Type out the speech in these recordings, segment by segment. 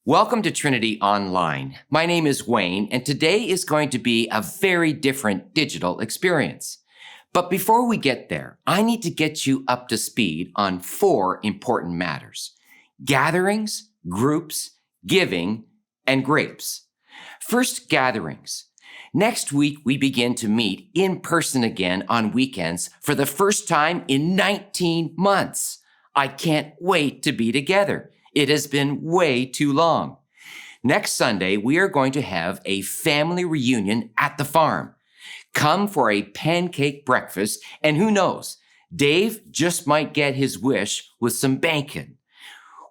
Welcome to Trinity Online. My name is Wayne, and today is going to be a very different digital experience. But before we get there, I need to get you up to speed on 4 important matters: gatherings, groups, giving, and grapes. First, gatherings. Next week, we begin to meet in person again on weekends for the first time in 19 months. I can't wait to be together. It has been way too long. Next Sunday, we are going to have a family reunion at the farm. Come for a pancake breakfast, and who knows, Dave just might get his wish with some bacon.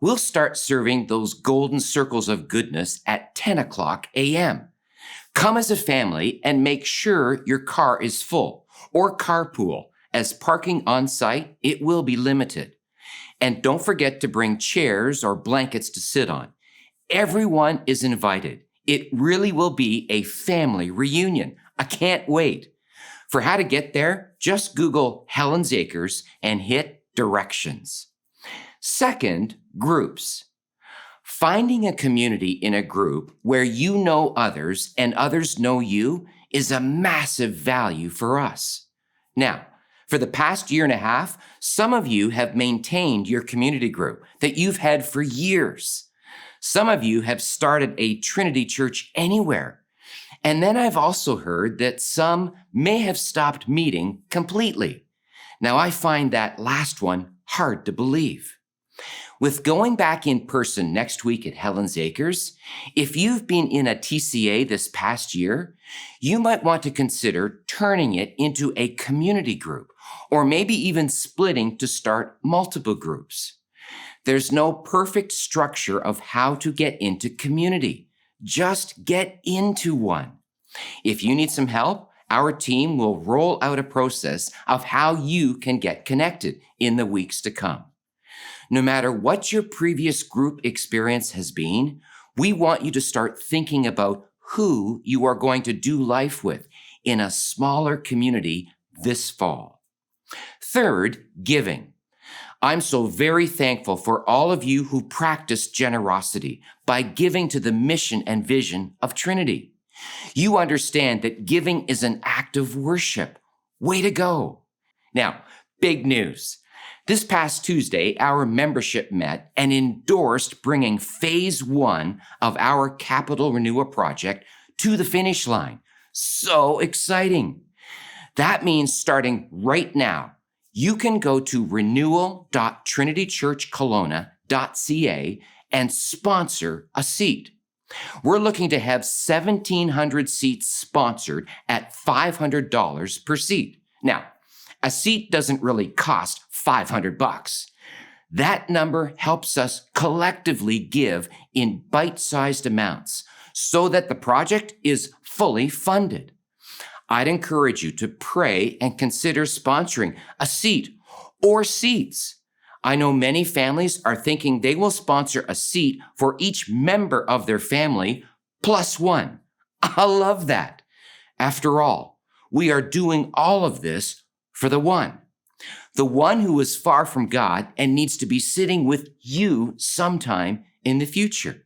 We'll start serving those golden circles of goodness at 10 o'clock a.m. Come as a family and make sure your car is full or carpool, as parking on site, it will be limited. And don't forget to bring chairs or blankets to sit on. Everyone is invited. It really will be a family reunion. I can't wait. For how to get there, just Google Helen's Acres and hit directions. Second, groups. Finding a community in a group where you know others and others know you is a massive value for us. Now, for the past year and a half, some of you have maintained your community group that you've had for years. Some of you have started a Trinity Church Anywhere. And then I've also heard that some may have stopped meeting completely. Now, I find that last one hard to believe. With going back in person next week at Helen's Acres, if you've been in a TCA this past year, you might want to consider turning it into a community group, or maybe even splitting to start multiple groups. There's no perfect structure of how to get into community. Just get into one. If you need some help, our team will roll out a process of how you can get connected in the weeks to come. No matter what your previous group experience has been, we want you to start thinking about who you are going to do life with in a smaller community this fall. Third, giving. I'm so very thankful for all of you who practice generosity by giving to the mission and vision of Trinity. You understand that giving is an act of worship. Way to go. Now, big news. This past Tuesday, our membership met and endorsed bringing phase 1 of our capital renewal project to the finish line. So exciting. That means starting right now, you can go to renewal.trinitychurchkelowna.ca and sponsor a seat. We're looking to have 1,700 seats sponsored at $500 per seat. Now, a seat doesn't really cost $500. That number helps us collectively give in bite-sized amounts so that the project is fully funded. I'd encourage you to pray and consider sponsoring a seat or seats. I know many families are thinking they will sponsor a seat for each member of their family plus one. I love that. After all, we are doing all of this for the one who is far from God and needs to be sitting with you sometime in the future.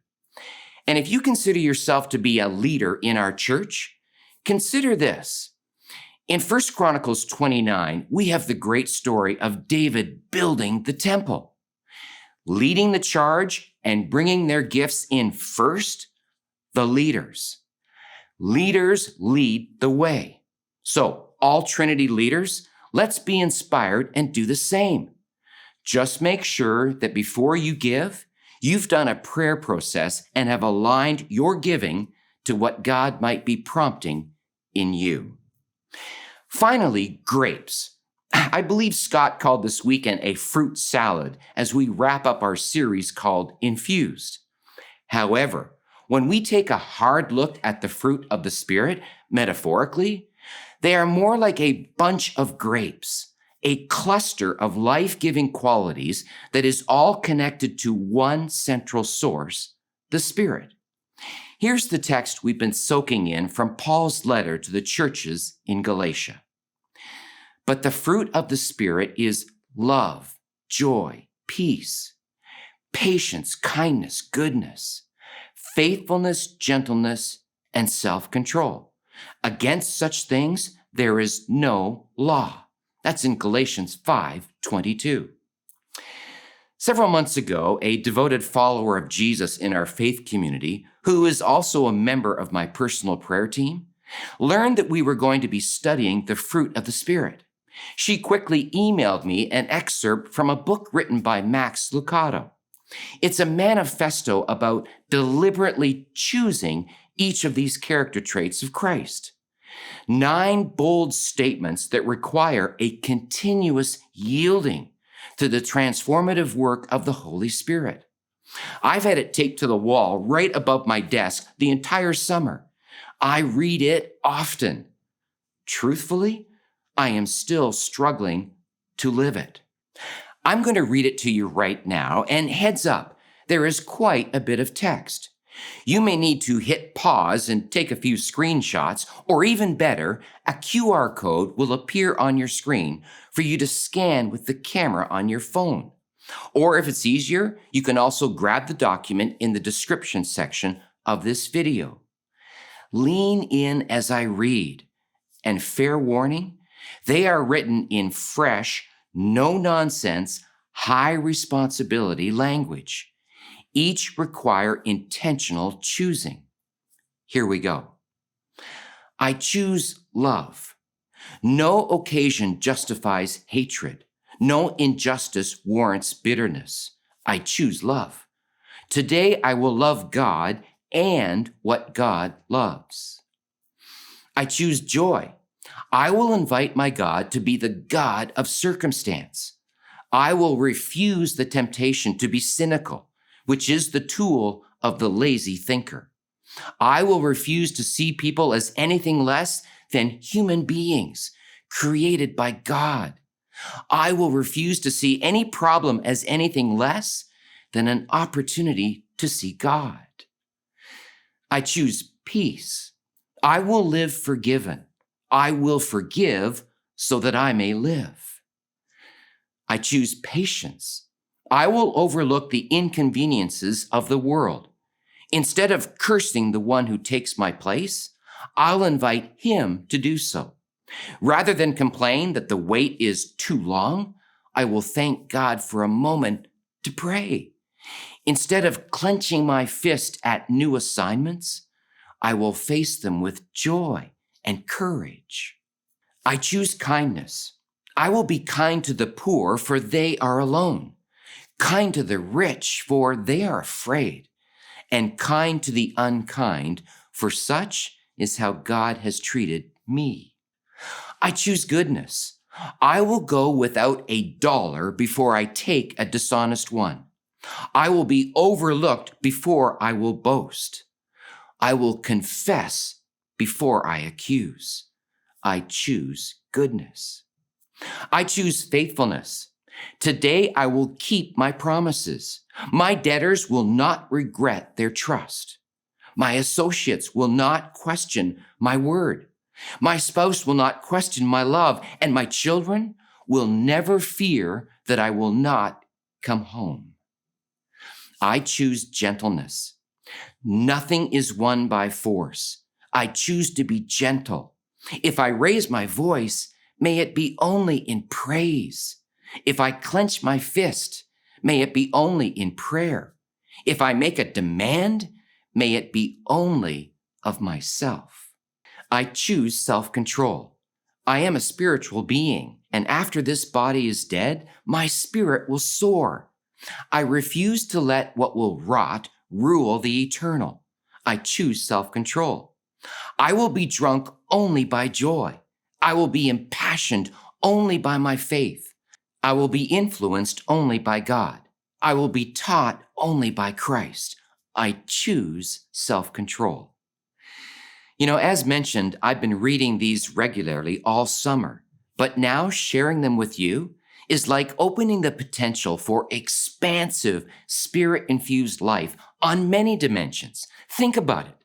And if you consider yourself to be a leader in our church, consider this. In 1 Chronicles 29, we have the great story of David building the temple. Leading the charge and bringing their gifts in first, the leaders. Leaders lead the way. So, all Trinity leaders, let's be inspired and do the same. Just make sure that before you give, you've done a prayer process and have aligned your giving to what God might be prompting in you. Finally, grapes. I believe Scott called this weekend a fruit salad as we wrap up our series called Infused. However, when we take a hard look at the fruit of the Spirit, metaphorically, they are more like a bunch of grapes, a cluster of life-giving qualities that is all connected to one central source, the Spirit. Here's the text we've been soaking in from Paul's letter to the churches in Galatia. But the fruit of the Spirit is love, joy, peace, patience, kindness, goodness, faithfulness, gentleness, and self-control. Against such things, there is no law. That's in Galatians 5:22. Several months ago, a devoted follower of Jesus in our faith community, who is also a member of my personal prayer team, learned that we were going to be studying the fruit of the Spirit. She quickly emailed me an excerpt from a book written by Max Lucado. It's a manifesto about deliberately choosing each of these character traits of Christ. 9 bold statements that require a continuous yielding to the transformative work of the Holy Spirit. I've had it taped to the wall right above my desk the entire summer. I read it often. Truthfully, I am still struggling to live it. I'm going to read it to you right now, and heads up, there is quite a bit of text. You may need to hit pause and take a few screenshots, or even better, a QR code will appear on your screen for you to scan with the camera on your phone. Or if it's easier, you can also grab the document in the description section of this video. Lean in as I read, and fair warning, they are written in fresh, no-nonsense, high-responsibility language. Each require intentional choosing. Here we go. I choose love. No occasion justifies hatred. No injustice warrants bitterness. I choose love. Today I will love God and what God loves. I choose joy. I will invite my God to be the God of circumstance. I will refuse the temptation to be cynical, which is the tool of the lazy thinker. I will refuse to see people as anything less than human beings created by God. I will refuse to see any problem as anything less than an opportunity to see God. I choose peace. I will live forgiven. I will forgive so that I may live. I choose patience. I will overlook the inconveniences of the world. Instead of cursing the one who takes my place, I'll invite him to do so. Rather than complain that the wait is too long, I will thank God for a moment to pray. Instead of clenching my fist at new assignments, I will face them with joy and courage. I choose kindness. I will be kind to the poor, for they are alone. Kind to the rich, for they are afraid. And kind to the unkind, for such is how God has treated me. I choose goodness. I will go without $1 before I take a dishonest one. I will be overlooked before I will boast. I will confess before I accuse. I choose goodness. I choose faithfulness. Today I will keep my promises. My debtors will not regret their trust. My associates will not question my word. My spouse will not question my love, and my children will never fear that I will not come home. I choose gentleness. Nothing is won by force. I choose to be gentle. If I raise my voice, may it be only in praise. If I clench my fist, may it be only in prayer. If I make a demand, may it be only of myself. I choose self-control. I am a spiritual being, and after this body is dead, my spirit will soar. I refuse to let what will rot rule the eternal. I choose self-control. I will be drunk only by joy. I will be impassioned only by my faith. I will be influenced only by God. I will be taught only by Christ. I choose self-control. You know, as mentioned, I've been reading these regularly all summer, but now sharing them with you is like opening the potential for expansive, spirit-infused life on many dimensions. Think about it.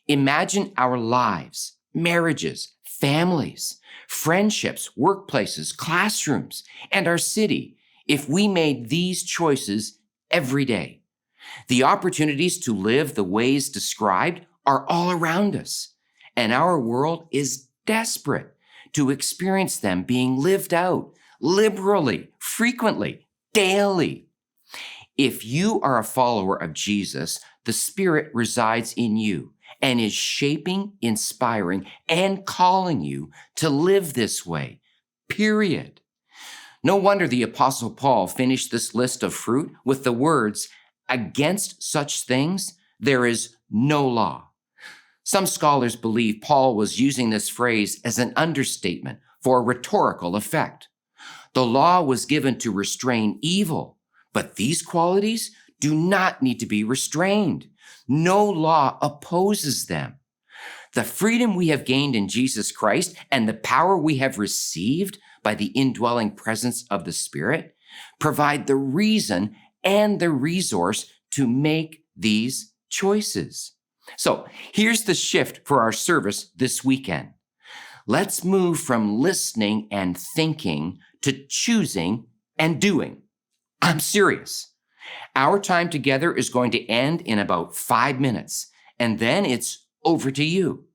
Imagine our lives, marriages, families, friendships, workplaces, classrooms, and our city if we made these choices every day. The opportunities to live the ways described are all around us, and our world is desperate to experience them being lived out liberally, frequently, daily. If you are a follower of Jesus, the Spirit resides in you and is shaping, inspiring, and calling you to live this way, period. No wonder the Apostle Paul finished this list of fruit with the words, "Against such things, there is no law." Some scholars believe Paul was using this phrase as an understatement for a rhetorical effect. The law was given to restrain evil, but these qualities do not need to be restrained. No law opposes them. The freedom we have gained in Jesus Christ and the power we have received by the indwelling presence of the Spirit provide the reason and the resource to make these choices. So here's the shift for our service this weekend. Let's move from listening and thinking to choosing and doing. I'm serious. Our time together is going to end in about 5 minutes, and then it's over to you.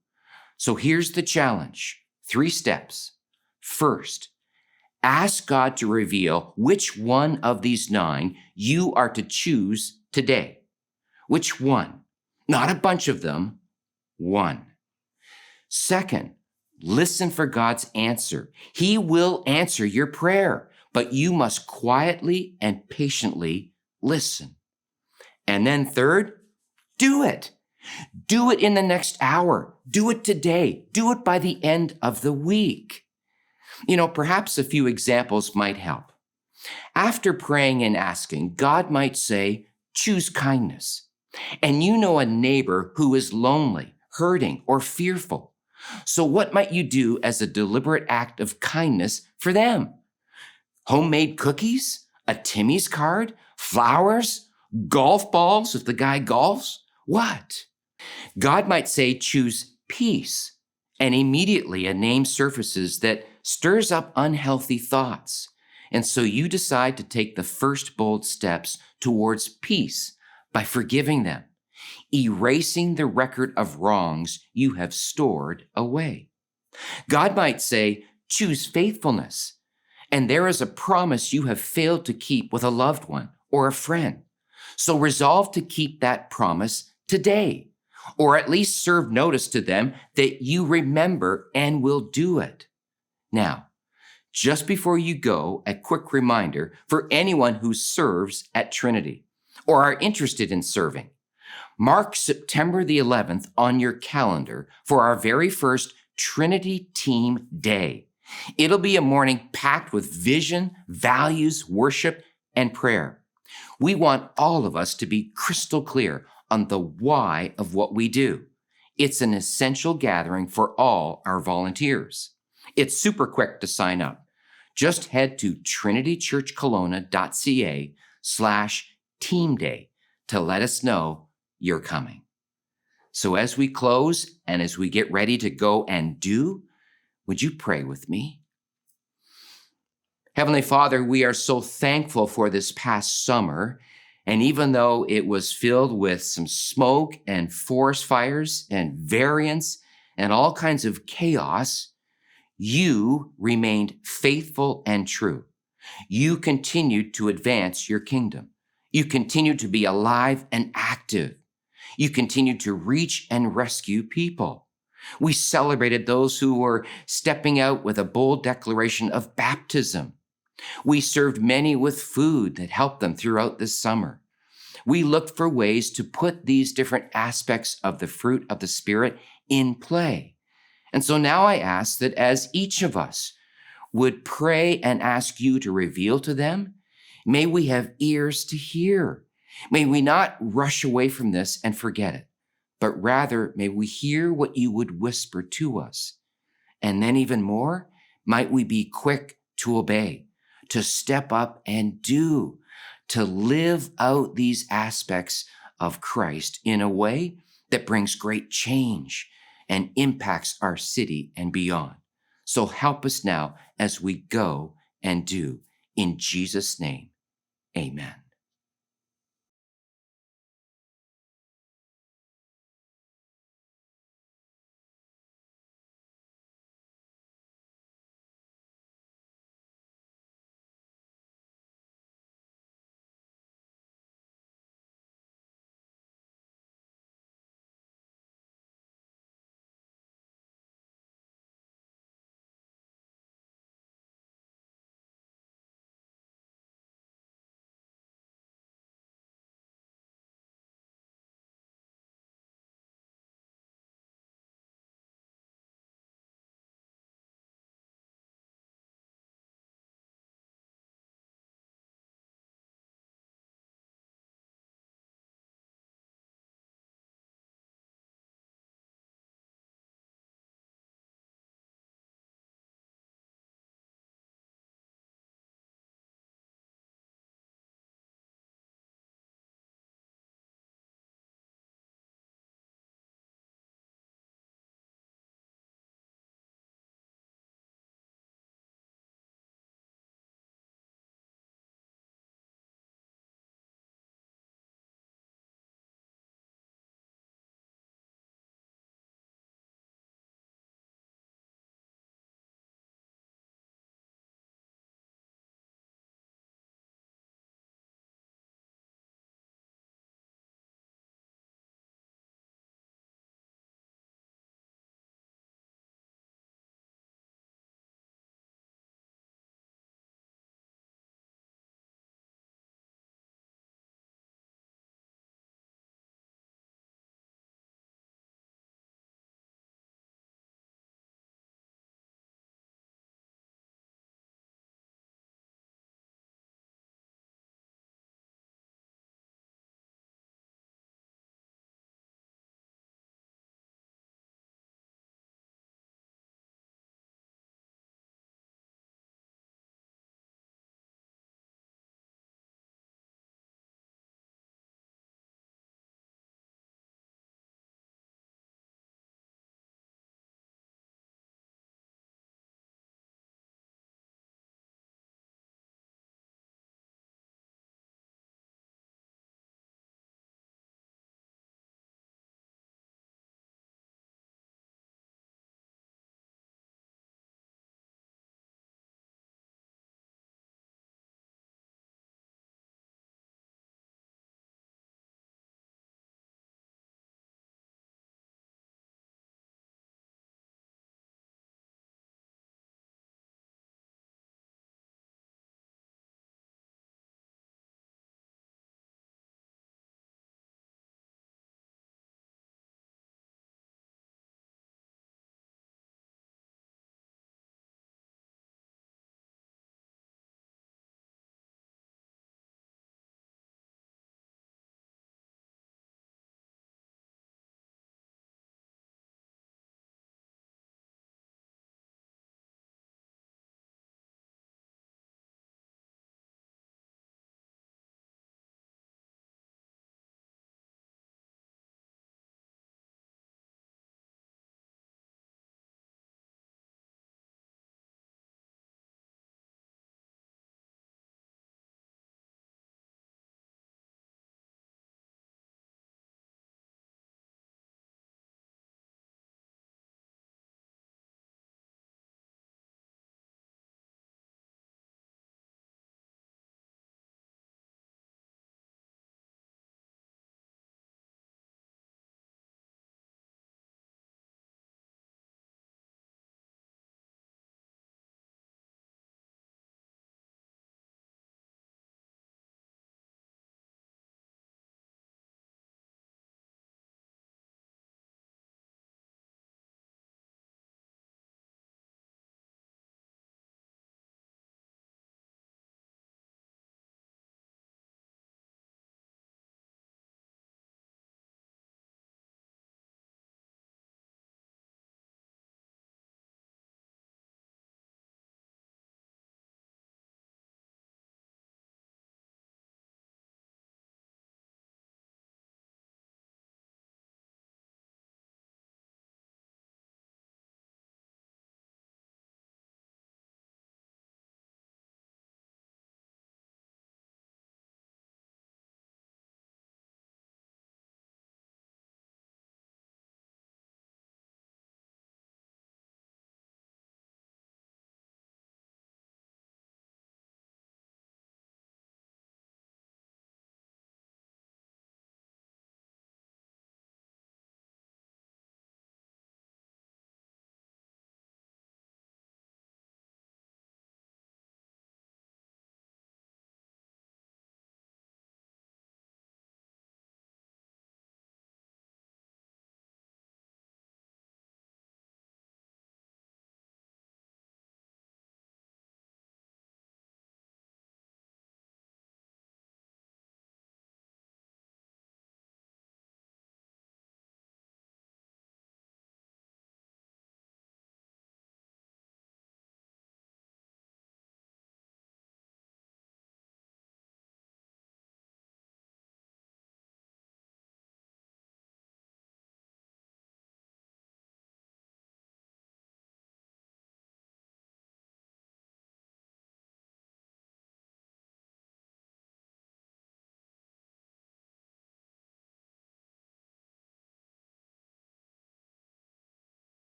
So here's the challenge. 3 steps. First, ask God to reveal which one of these 9 you are to choose today. Which one? Not a bunch of them, one. Second, listen for God's answer. He will answer your prayer, but you must quietly and patiently listen. And then third, do it. Do it in the next hour. Do it today. Do it by the end of the week. Perhaps a few examples might help. After praying and asking, God might say, choose kindness. And you know a neighbor who is lonely, hurting, or fearful. So what might you do as a deliberate act of kindness for them? Homemade cookies? A Timmy's card? Flowers? Golf balls if the guy golfs? What? God might say, choose peace. And immediately a name surfaces that stirs up unhealthy thoughts. And so you decide to take the first bold steps towards peace by forgiving them, erasing the record of wrongs you have stored away. God might say, choose faithfulness. And there is a promise you have failed to keep with a loved one or a friend. So resolve to keep that promise today, or at least serve notice to them that you remember and will do it. Now, just before you go, a quick reminder for anyone who serves at Trinity or are interested in serving. Mark September the 11th on your calendar for our very first Trinity Team Day. It'll be a morning packed with vision, values, worship, and prayer. We want all of us to be crystal clear on the why of what we do. It's an essential gathering for all our volunteers. It's super quick to sign up. Just head to trinitychurchkelowna.ca/Team Day to let us know you're coming. So as we close and as we get ready to go and do, would you pray with me? Heavenly Father, we are so thankful for this past summer. And even though it was filled with some smoke and forest fires and variants and all kinds of chaos, you remained faithful and true. You continued to advance your kingdom. You continued to be alive and active. You continued to reach and rescue people. We celebrated those who were stepping out with a bold declaration of baptism. We served many with food that helped them throughout this summer. We looked for ways to put these different aspects of the fruit of the Spirit in play. And so now I ask that as each of us would pray and ask you to reveal to them, may we have ears to hear. May we not rush away from this and forget it, but rather may we hear what you would whisper to us. And then even more, might we be quick to obey, to step up and do, to live out these aspects of Christ in a way that brings great change and impacts our city and beyond. So help us now as we go and do. In Jesus' name, amen.